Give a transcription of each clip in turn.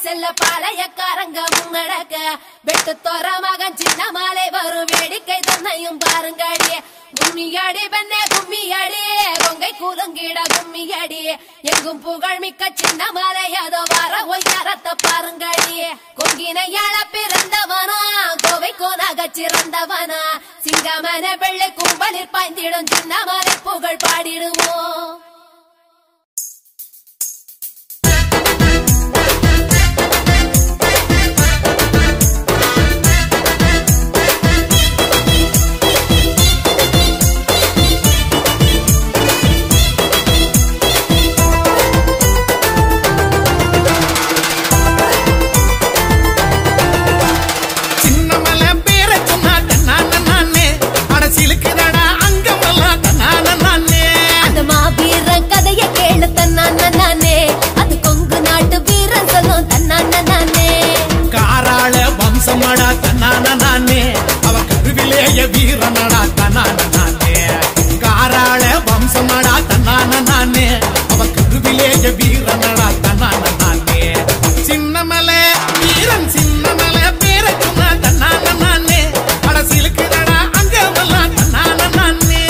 செல்ல பாளையக்காரங்க முன்னடக்க வெட்டு தோற மகன் சின்ன மாலை வரும் வேடிக்கை தன்னையும் பாருங்கடி கும்மியடி பெண்ணே கும்மியடி கொங்கை கூலுங்கிட கும்மியடி எங்கும் புகழ் மிக்க சின்ன மாலை அதோ வர ஒய்யாரத்தை பாருங்கடி கொங்கினையாள பிறந்தவனா கோவை கோனாக சிறந்தவனா சிங்கமன வெள்ளை கும்பலில் பாய்ந்திடும் சின்ன மாலை புகழ் பாடிடுவோம். வீரனடா தன்னான நானே காராள வம்சமடா தன்னான நானே அவ கருவிலேய வீரனடா தன்னான நானே சின்னமலை வீரன் சின்னமலை பேரை சொன்ன தன்னான நானே அடசிலுக்குதடா அங்கமெல்லாம் தன்னான நானே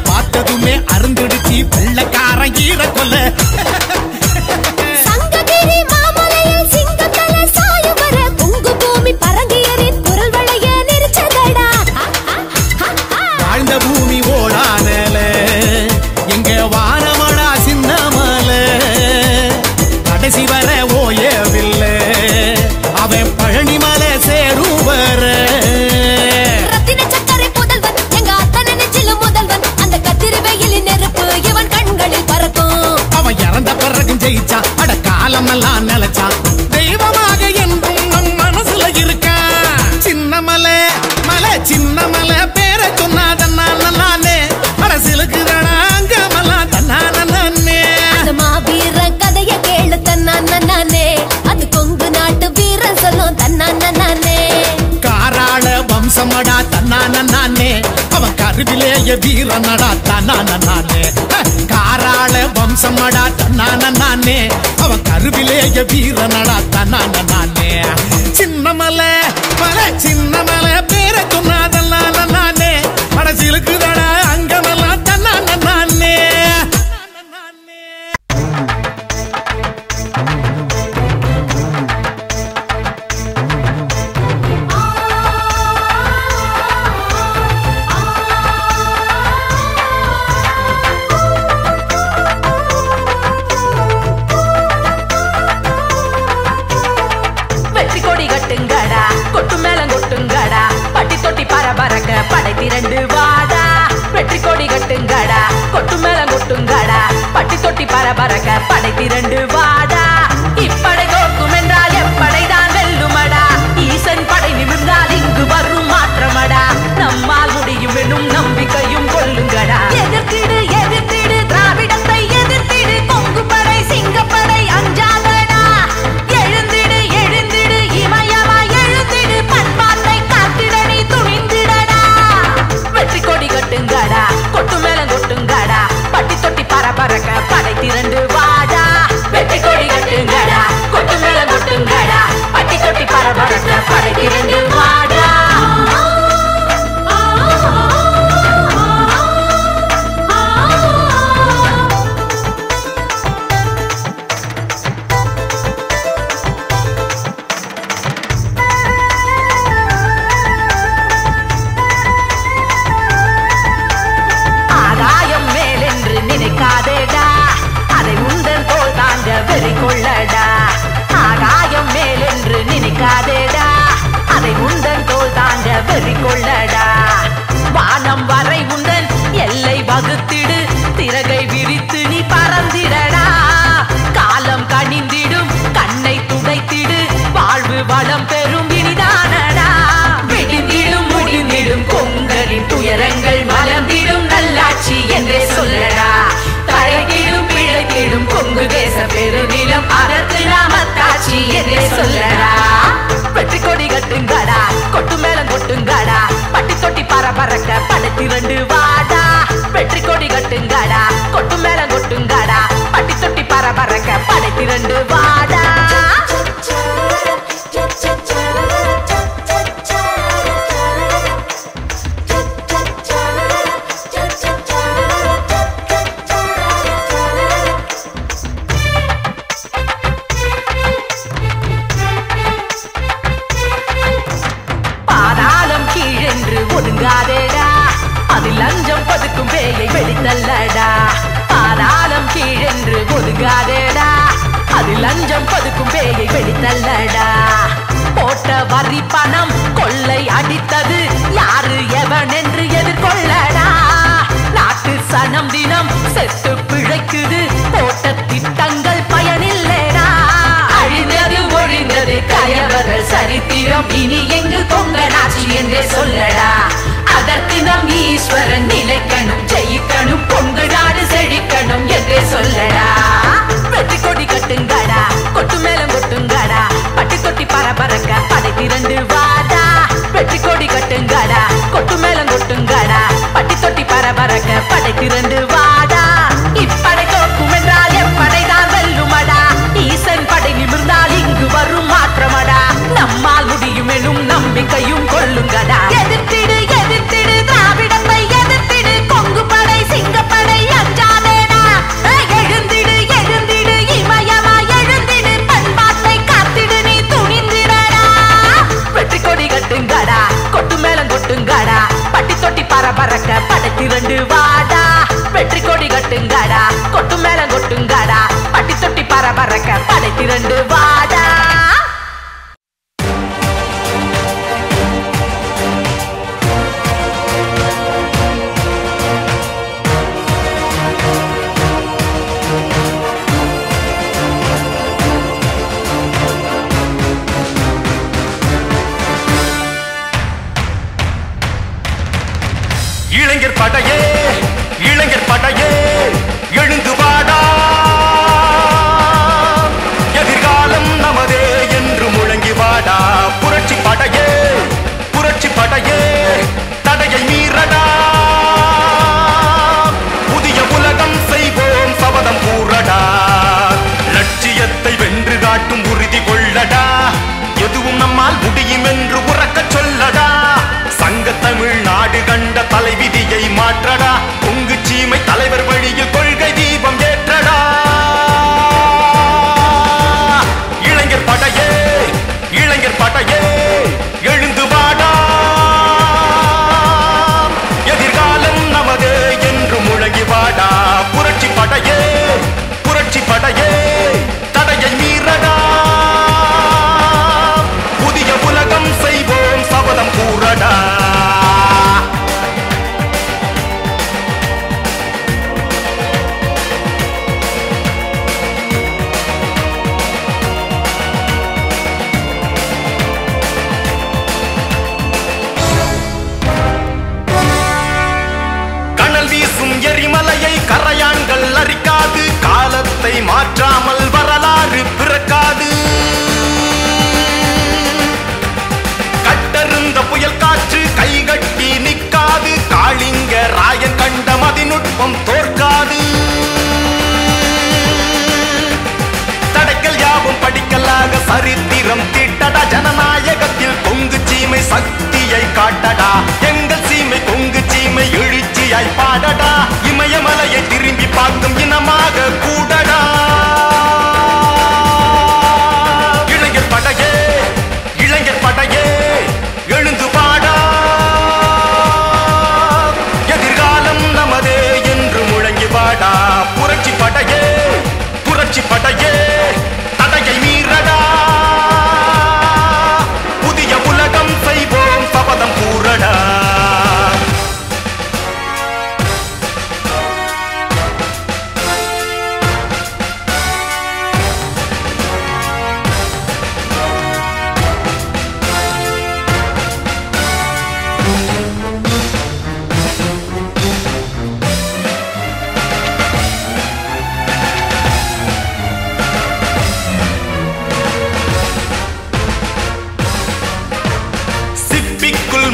பார்த்ததுமே அருந்துடுச்சி வெள்ளக்காரன் ஈர கொல்ல சங்ககிரி மாமலையில் சிங்கத்தல சாயம் வர பொங்கு பூமி பரங்கியரின் குரல் வளைய நெரிச்சதடா வாழ்ந்த பூமி ஓடானல எங்க வானமடா சின்னமல கடைசி வர ஓயவில்லை அவன் பழனிமலை சேரும் வர ஜெயிச்சா அட காலமெல்லாம் நிலைச்சான் தெய்வமாக என்றும் நம் மனசுல இருக்கா சின்னமலை மலை சின்னமலை பேரை சொன்னாதன்னால நானே அரசியலுக்குதானா அங்கமெல்லாம் தன்னான நானே அந்த மாவீர கதைய கேளு தன்னான நானே அது கொங்கு நாட்டு வீரன் சொல்லும் தன்னான நானே காராள வம்சமடா தன்னான நானே அவன் கருவிலேய வீரனடா தன்னான நானே காராள வம்சமடா தன்னான நானே அவன் கருவிலேய வீரனடா தன்னான நானே சின்னமலை மலை சின்னமலை பேரை சொன்னாதல்லால நானே அரசியலுக்குதானா அங்கமெல்லாம் தன்னான நானே திரண்டு வாடா வெற்றி கொடி கட்டுங்கடா கொட்டு மேளம் கொட்டுங்கடா பட்டி தொட்டி பரபரக்க படை திரண்டு வாடா இப்படை தோற்கும் என்றால் எப்படைதான் வெல்லுமடா ஈசன் படை நிமிர்ந்தால் இங்கு வரும் மாற்றமடா நம்மால் முடியும் எனும் நம்பிக்கையும் கொள்ளுங்கடா எதிர்த்திடு எதிர்த்திடு திராவிடத்தை எதிர்த்திடு கொங்கு படை சிங்கப்படை அஞ்சாதடா எழுந்திடு எழுந்திடு இமயமா எழுந்திடு பண்பாட்டை காத்திட நீ துணிந்திடடா வெற்றி கொடி கட்டுங்கடா கொட்டு மேளம் கொட்டுங்கடா பட்டி தொட்டி பரபரக்க படை திரண்டு வாடா வெற்றி கொடி கட்டுங்கடா கொட்டு மேளம் கொட்டுங்கடா பட்டி தொட்டி பரபரக்க படை திரண்டு வாடா ஆகாயம் மேலென்று நினைக்காதேடா அதை உந்தன் தோள் தாங்க வெறி கொள்ளடா ஆகாயம் மேலென்று நினைக்காதேடா அதை உந்தன் தோள் தாங்க வெறி கொள்ளடா வானம் வரை உந்தன் எல்லை வகுத்திடு திறகை விரித்து நீ பறந்திடடா காலம் கனிந்திடும் கண்ணை துடைத்திடு வாழ்வு வளம் பெறும் இனிதானடா விடிந்திடும் முடிந்திடும் கொங்கலின் துயரங்கள் மலர்ந்திடும் நல்லாட்சி என்றே சொல்லடா தழைத்திடும் பிழைத்திடும் கொங்கு தேச பெருநிலம் அதற்கு நாமத்தாட்சி என்றே சொல்லடா வெற்றி கொடி கட்டுங்கடா கொட்டு மேளம் கொட்டுங்கடா பட்டி தொட்டி பரபரக்க படை திரண்டு வாடா வெற்றி கொடி கட்டுங்கடா கொட்டு மேளம் கொட்டுங்கடா பட்டி தொட்டி பரபரக்க படை திரண்டு வாடா பாதாளம் கீழென்று ஒதுங்காதேடா அதில் லஞ்சம் பதுக்கும் பேயை வெளித்தல்லடா பாதாளம் கீழென்று ஒதுங்காதேடா அதில் லஞ்சம் பதுக்கும் பேயை வெளித்தல்லடா போட்ட வரி பணம் கொள்ளை அடித்தது யாரு எவன் என்று எதிர்கொள்ளடா நாட்டு சனம் தினம் செத்து பிழைக்குது போட்ட திட்டங்கள் பயனில்லைடா அழிந்தது ஒழிந்தது கயவர்கள் சரித்திரம் இனி எங்கு கொங்கனாட்சி என்றே சொல்லடா அதற்கு நம் ஈஸ்வரன் நிலைக்கணும் ஜெயிக்கணும் கொங்கு நாடு செழிக்கணும் என்றே சொல்லடா வெற்றி கொடி கட்டுங்கடா கொட்டு மேளம் கொட்டுங்கடா பட்டி தொட்டி பரபரக்க படை திரண்டு வாடா வெற்றி கொடி கட்டுங்கடா கொட்டு மேளம் கொட்டுங்கடா பட்டி தொட்டி பரபரக்க படை திரண்டு வாடா இப்படை தோற்கும் என்றால் எப்படைதான் வெல்லுமடா ஈசன் படை நிமிர்ந்தால் இங்கு வரும் மாற்றமடா நம்மால் முடியும் எனும் நம்பிக்கையும் கொள்ளுங்கடா எதிர்த்திடு எதிர்த்திடு திராவிடத்தை எதிர்த்திடு கொங்கு படை சிங்கப்படை அஞ்சாதேடா எழுந்திடு எழுந்திடு இமயமா எழுந்திடு பண்பாட்டை காத்திடு நீ துணிந்திடடா வெற்றி கொடி கட்டுங்கடா கொட்டு மேளம் கொட்டுங்கடா பட்டி தொட்டி பரபரக்க படை திரண்டு வாடா வெற்றி கொடி கட்டுங்கடா கொட்டு மேளம் கொட்டுங்கடா பட்டி தொட்டி பரபரக்க படை திரண்டு வாடா இளைஞர் படையே இளைஞர் படையே எழுந்து வாடா எதிர்காலம் நமதே என்று முழங்கி வாடா புரட்சி படையே தடையை மீறடா புதிய உலகம் செய்வோம் சபதம் கூறடா லட்சியத்தை வென்று காட்டும் உறுதி கொள்ளடா எதுவும் நம்மால் முடியும் என்று உறக்கச் சொல்லடா சங்க தமிழ் நாடு கண்ட தலைவிதியை மாற்றடா கொங்கு சீமை தலைவர் வழியில் கொள்கை தீபம் ஏற்றடா இளைஞர் படையே எழுந்து வாடா எதிர்காலம் நமதே என்று முழங்கி வாடா புரட்சி படையே தடையை மீறடா புதிய உலகம் செய்வோம் காலத்தை மாற்றாமல் வரலாறு பிறக்காது. கட்டருந்த புயல் காற்று கைகட்டி நிற்காது. காளிங்க ராயன் கண்ட மதிநுட்பம் தோற்காது. தடைக்கல் யாவும் படிக்கலாக சரித்திரம் தீட்டடா. ஜனநாயகத்தில் கொங்கு சீமை சக்தியை காட்டடா. எங்கள் சீமை கொங்கு சீமை எழுச்சியாய் பாடடா. இமயமலையை திரும்பி பார்க்கும் இனமாக கூடடா. இளைஞர் படையே இளைஞர் படையே எழுந்து பாடா. எதிர்காலம் நமதே என்று முழங்கி பாடா. புரட்சி படையே புரட்சி படையே தடையை மீறடா. புதிய உலகம் செய்வோம் சபதம் கூறடா.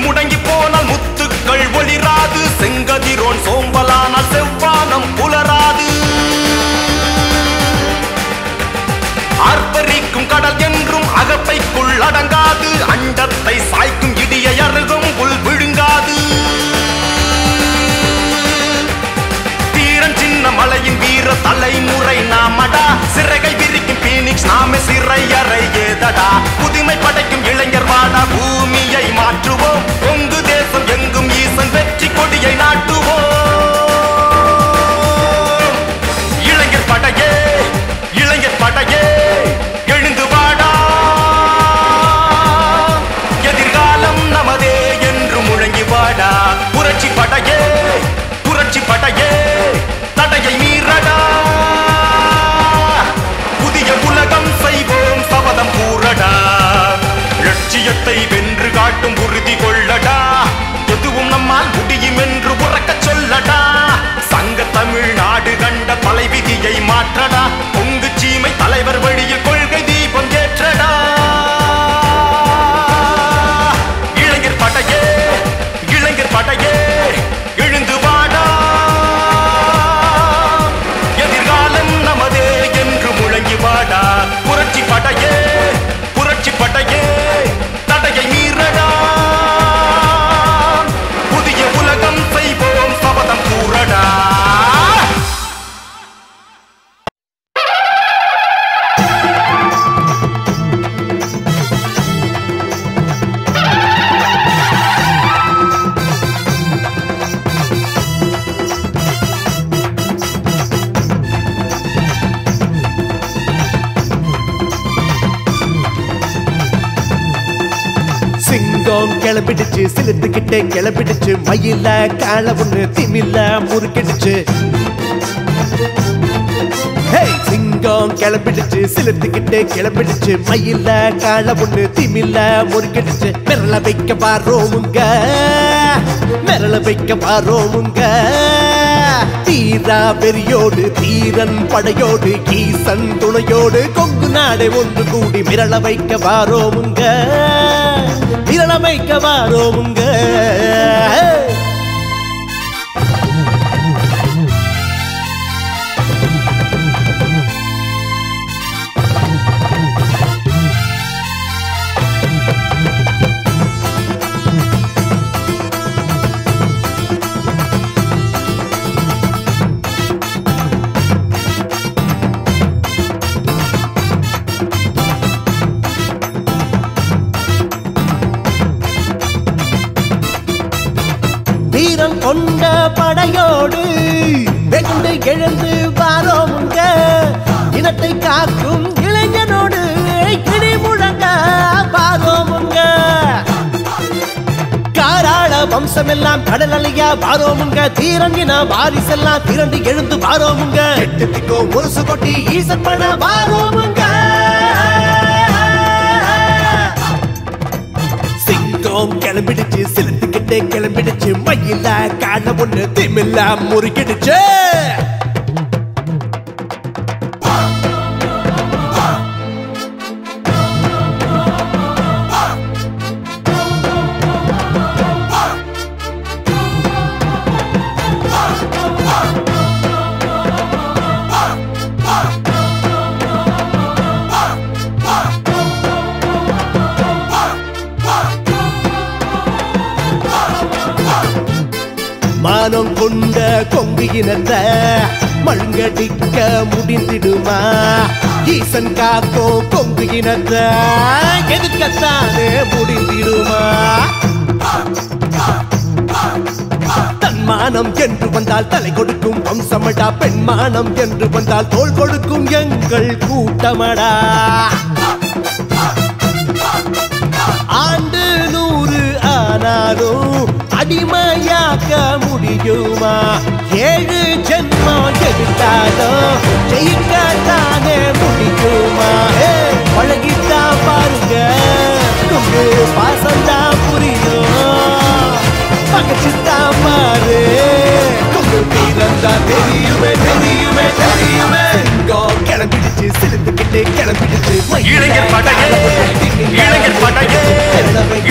முடங்கி போனால் முத்துக்கள் ஒளிராது. செங்கதிரோன் சோம்பலானால் செவ்வானம் புலராது. ஆர்ப்பரிக்கும் கடல் என்றும் அகப்பைக்குள் அடங்காது. அண்டத்தை சாய்க்கும் இடியை அருகும் புல் விழுங்காது. தீரன் சின்ன மலையின் வீர தலைமுறை நாமடா. சிறைகை விரிக்கும் பீனிக்ஸ் நாமே சிறை அறை ஏதடா. புதுமை படைக்கும் இளைஞர் வாடா. பூமியை மாற்றுவோம். கொங்கு தேசம் எங்கும் ஈசன் வெற்றி கொடியை நாட்டுவோம். இளைஞர் படையே இளைஞர் படையே எழுந்து வாடா. எதிர்காலம் நமதே என்று முழங்கி வாடா. புரட்சி படையே புரட்சி படையே தடையை மீறடா. புதிய உலகம் செய்வோம் சபதம் கூறடா. லட்சியத்தை வென்று காட்டும் உறுதி கொள்ளடா. எதுவும் நம்மால் முடியும் என்று உறக்க சொல்லடா. சங்க தமிழ்நாடு கண்ட தலைவிதியை மாற்றடா. கொங்கு சீமை தலைவர் வழியில் கொள்கை தீபம் ஏற்றடா. இளைஞர் படையே இளைஞர் படையே எழுந்து வாடா. எதிர்காலம் நமதே என்று முழங்கி வாடா. புரட்சி படையே புரட்சி படையே தடையை மீறடா. புதிய உலகம் செய்வோம் சபதம் கூறடா. சிங்கம் கிளம்பிடுச்சு சிலுத்துக்கிட்டே கிளம்பிடுச்சு. மயில கால ஒண்ணு திமில்ல முறுக்கிடுச்சு. சிங்கம் கிளம்பிடுச்சு சிலுத்துக்கிட்டே கிளம்பிடுச்சு. மயில கால ஒண்ணு திமில்ல முறுக்கிடுச்சு. மிரள வைக்க பாரோமுங்க மிரள வைக்க பாரோமுங்க. தீரா வெறியோடு தீரன் படையோடு ஈசன் துணையோடு கொங்கு நாடை ஒன்று கூடி மிரள வைக்க பாரோமுங்க மிரள வைக்க பாரோமுங்க. வீரம் கொண்ட படையோடு வெகுண்டு எழுந்து வாரோமுங்க. இனத்தை காக்கும் இளைஞனோடு இடி முழங்க வாரோமுங்க. காராள வம்சம் எல்லாம் கடல் அலையா வாரோமுங்க. தீரங்கின வாரிசெல்லாம் திரண்டு எழுந்து வாரோமுங்க. எட்டுத்திக்கோ முரசு கொட்டி ஈசன் பட வாரோமுங்க. சிங்கம் கிளம்பிடுச்சு சிலுத்துக்கிட்டே கிளம்பிடுச்சு. மயில கால ஒண்ணு திமில்ல முறுக்கிடுச்சு. தன்மானம் கொண்ட கொங்கு இனத்தை மழுங்கடிக்க முடிந்திடுமா? ஈசன் காக்கோ கொங்கு இனத்தை எதுக்கத்தானே முடிந்திடுமா? தன்மானம் என்று வந்தால் தலை கொடுக்கும் வம்சமடா, பெண்மானம் என்று வந்தால் தோள் கொடுக்கும் எங்கள் கூட்டமடா. ஆண்டு 100 ஆனாலும் அடிமையாக்க முடியுமா? 7 ஜென்மம் எடுத்தாலும் ஜெயிக்கத்தானே முடியுமா? பழகித்தான் பாருங்க, கொங்கு பாசந்தான் புரியும். பகச்சுத்தான் பாரு, கொங்கு வீரந்தா தெரியுமே தெரியுமே தெரியுமே. கிளம்பிடுச்சு சிலுத்துக்கிட்டு கிளம்பிடுச்சு இளைஞர் படையே, இளைஞர் படையே,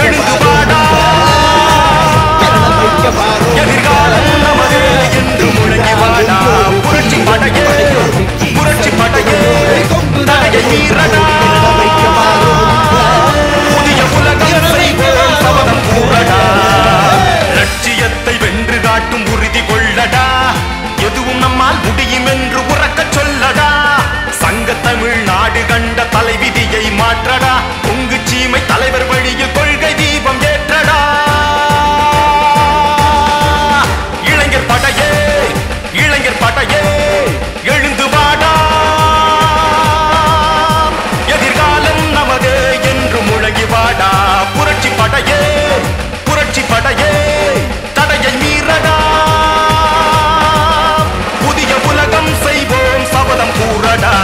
எழுந்து வாடா, எதிர்காலம் நமது என்று முழங்கி வாடா. புரட்சி படையே, புரட்சி படையே, தடையை மீறடா, புதிய உலகம் செய்வோம் சபதம் கூறடா. லட்சியத்தை வென்று காட்டும் உறுதி கொள்ளடா, எதுவும் நம்மால் முடியும் என்று உறக்க சொல்லடா. சங்க தமிழ்நாடு கண்ட தலைவிதியை மாற்றடா, கொங்கு சீமை தலைவர் வழியில் கொள்கை தீபம் ஏற்றடா. இளைஞர் படையே, இளைஞர் படையே, எழுந்து வாடா, எதிர்காலம் நமது என்று முழங்கி வாடா. புரட்சி படையே, புரட்சி படையே, தடையை மீறடா, புதிய உலகம் செய்வோம் சபதம் கூறடா.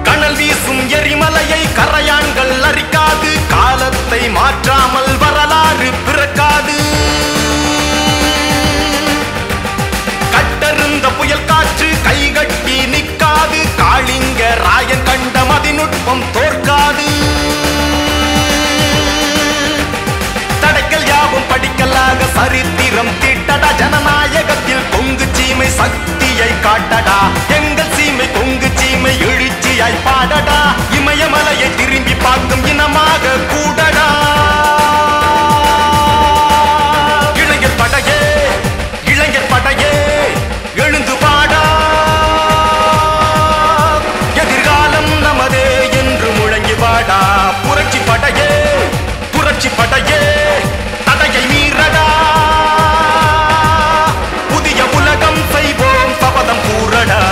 கனல் வீசும் எரிமலையை கரையான்கள் அரிக்காது, காலத்தை மாற்றாமல் வரலாறு பிறக்காது. கட்டருந்த புயல் காற்று கைகட்டி நிற்காது, காளிங்க ராயன் கண்ட மதிநுட்பம் தோற்காது. தடைக்கல் யாவும் படிக்கலாக சரித்திரம் தீட்டடா, ஜனநாயகத்தில் கொங்கு சீமை சக்தியை காட்டடா. எங்கள் சீமை கொங்கு சீமை எழுச்சியாய் பாடடா, இமயமலையை திரும்பி பார்க்கும் இனமாக கூடடா. இளைஞர் படையே, இளைஞர் படையே, எழுந்து பாடா, எதிர்காலம் நமதே என்று முழங்கி வாடா. புரட்சி படையே, புரட்சி படையே, தடையை மீறடா, புதிய உலகம் செய்வோம் சபதம் கூறடா.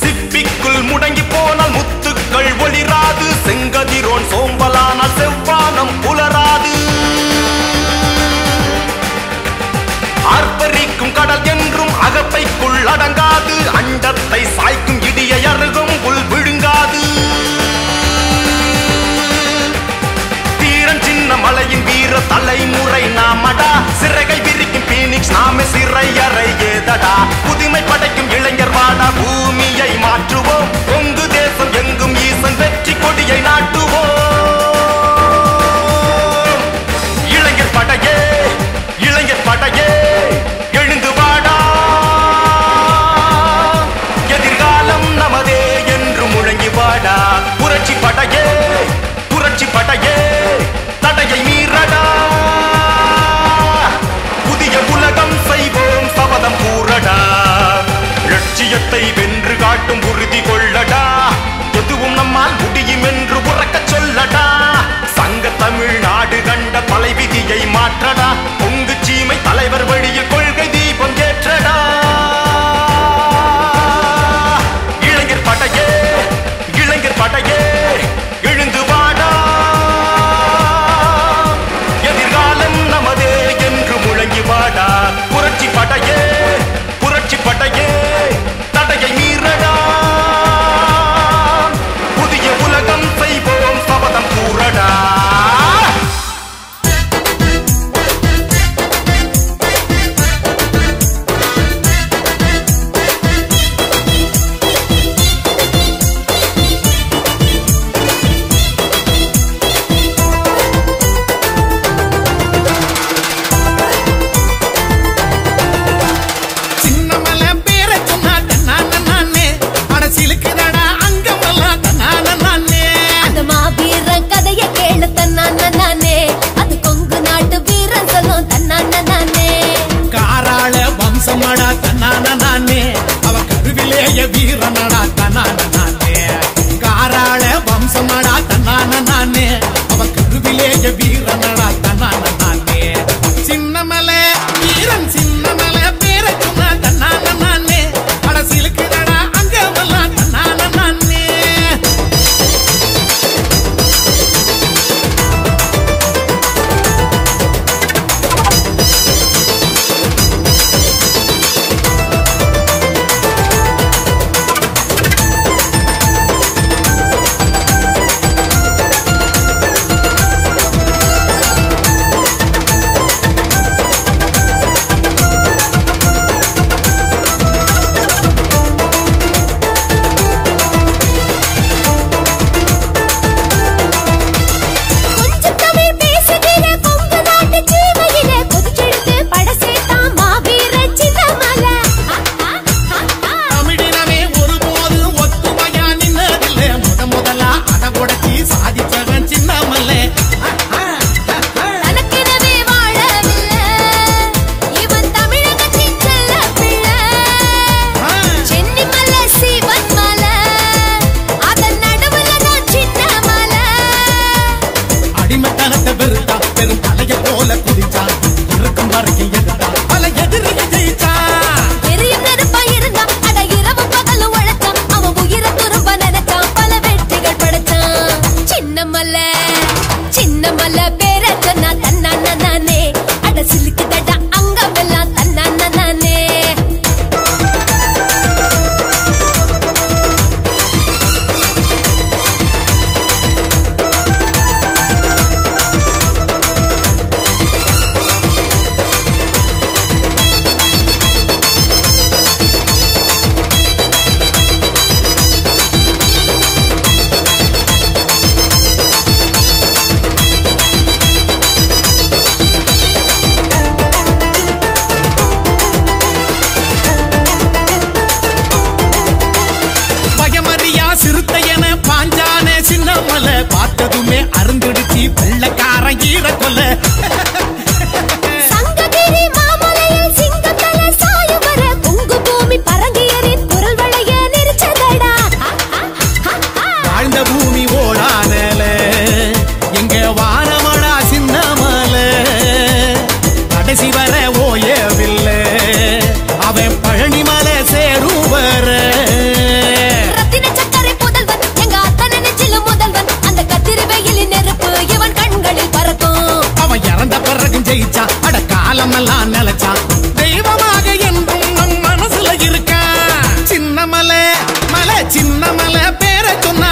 சிப்பிக்குள் முடங்கி போனால் முத்துக்கள் ஒளிராது, செங்கதிரோன் சோம்பலானால் செவ்வானம் புலராது. ஆர்ப்பரிக்கும் கடல் என்றும் அகப்பைக்குள் அடங்காது, அண்டத்தை சாய்க்கும் இடியை அருகும் புல் விழுங்காது. தீரன் சின்ன மலையின் வீர தலைமுறை நாமடா, சிறகை விரிக்கும் பீனிக்ஸ் நாமே சிறையறை ஏதடா. புதுமை படைக்கும் இளைஞர் வாடா, பூமியை மாற்றுவோம், கொங்கு தேசம் எங்கும் ஈசன் வெற்றி கொடியை நாட்டுவோம். இளைஞர் படையே, இளைஞர் படையே, எழுந்து வாடா, எதிர்காலம் நமதே என்று முழங்கி வாடா. புரட்சி படையே, புரட்சி படையே, தடையை மீறடா, புதிய உலகம் செய்வோம் சபதம் கூறடா. லட்சியத்தை வென்று காட்டும் உறுதி கொள்ளடா, எதுவும் நம்மால் முடியும் என்று உறக்க சொல்லடா. சங்க தமிழ்நாடு கண்ட தலைவிதியை மாற்றடா, கொங்கு சீமை தலைவர் வழியில் கொள்கை தீபம் ஏற்றடா. இளைஞர் படையே, இளைஞர் படையே, எழுந்து வாடா, எதிர்காலம் நமதே என்று முழங்கி வாடா. புரட்சி படையே, வம்சமடா தன்னான நானே அவன் கருவிலேய வீரனடா தன்னான நானே சின்னமலை வீரன் சின்னமலை பேரை சொன்னா தன்னான நானே அடசிலுக்குதடா அங்கமெல்லாம் தன்னான நானே பார்த்ததுமே அருந்துடுச்சி வெள்ளக்காரன் ஈர கொல்ல சங்ககிரி மாமலையில் சிங்கத்தல சாயம் வர பொங்கு பூமி பரங்கியரின் குரல் வளைய நெரிச்சதடா வாழ்ந்த பூமி ஓடானல எங்க வானமடா சின்னமல கடைசி வர ஓயவில்லை அவன் பழனிமலை சேரும் வர ஜெயிச்சா அட காலமெல்லாம் நிலைச்சா தெய்வமாக என்றும் நம் மனசுல இருக்கா சின்னமலை மலை சின்னமலை பேரை சொன்ன